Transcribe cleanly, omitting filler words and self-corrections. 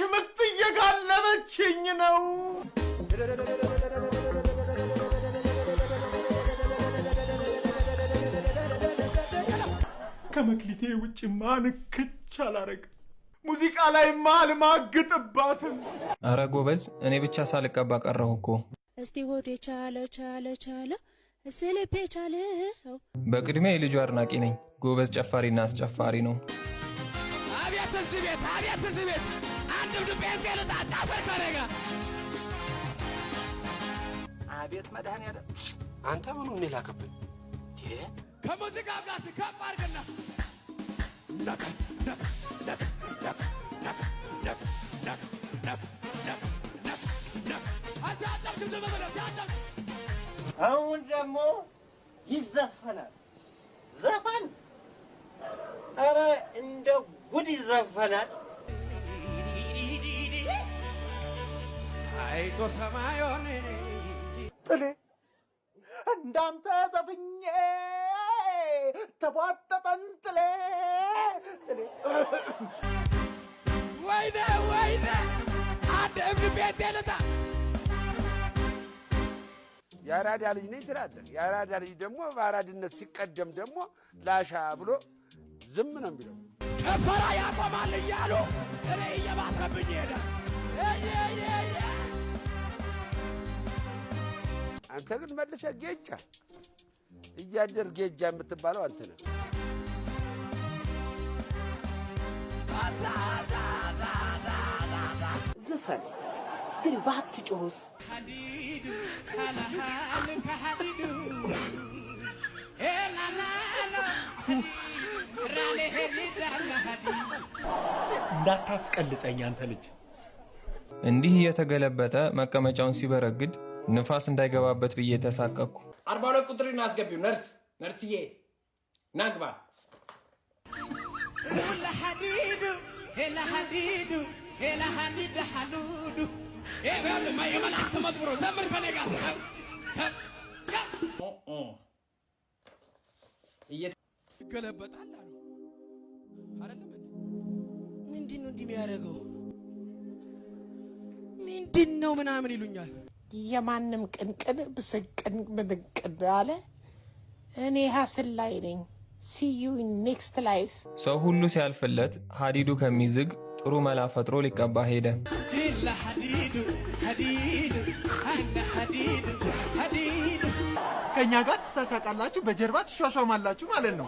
ሽምጥ እየጋለበችኝ ነው። ከመክሊቴ ውጭ ማንክች አላረግም። ሙዚቃ ላይ ማልማግጥባትም። አረ ጎበዝ፣ እኔ ብቻ ሳልቀባ ቀረሁ እኮ። እስቲ ሆዴ ቻለ እስልፔ ቻለ። በቅድሚያ የልጁ አድናቂ ነኝ። ጎበዝ ጨፋሪና አስጨፋሪ ነው። አቤት እዚህ ቤት አንድ ድቤት የልጣ ጫፈር ከረጋ አቤት መድኃኒዓለም አንተ ምኑ ምን ላከብን ከሙዚቃ ጋር ሲከብ አድርግና ነክ አሁን ደግሞ ይዘፈናል። ዘፈን ኧረ እንደ ጉድ ይዘፈናል። አይቶ ሰማዮን ጥሌ እንዳንተ ዘፍኜ ተቧጠጠን ጥሌ ወይኔ አንድ እብድ ቤት የልጣ የአራዳ ልጅ ነኝ ትላለህ። የአራዳ ልጅ ደግሞ በአራድነት ሲቀደም ደግሞ ላሻ ብሎ ዝም ነው የሚለው። ጭፈራ ያቆማል እያሉ እኔ እየባሰብኝ ሄደ። አንተ ግን መልሰህ ጌጃ እያደር ጌጃ የምትባለው አንተ ነህ። ዝፈን ግን ባትጮህስ? እንዳታስቀልጸኝ አንተ ልጅ። እንዲህ እየተገለበጠ መቀመጫውን ሲበረግድ ንፋስ እንዳይገባበት ብዬ ተሳቀቅኩ። 42 ቁጥር ነው አስገቢው። ነርስዬ ናግባ ሄላ ሐዲድ ሐሉዱ ይሄን የመላእክት መዝሙር ዘምር ከኔ ጋር ይገለበጣል አሉ አይደለም። ምንድን ነው እንዲህ የሚያደርገው? ምንድን ነው ምናምን ይሉኛል። የማንም ቅንቅን ብስቅን ምንቅን አለ። እኔ ሀስል ላይ ነኝ። see you in next life። ሰው ሁሉ ሲያልፍለት ሀዲዱ ከሚዝግ ጥሩ መላ ፈጥሮ ሊቀባ ሄደ። ከኛ ጋር ትሳሳቃላችሁ፣ በጀርባ ትሿሿማላችሁ ማለት ነው።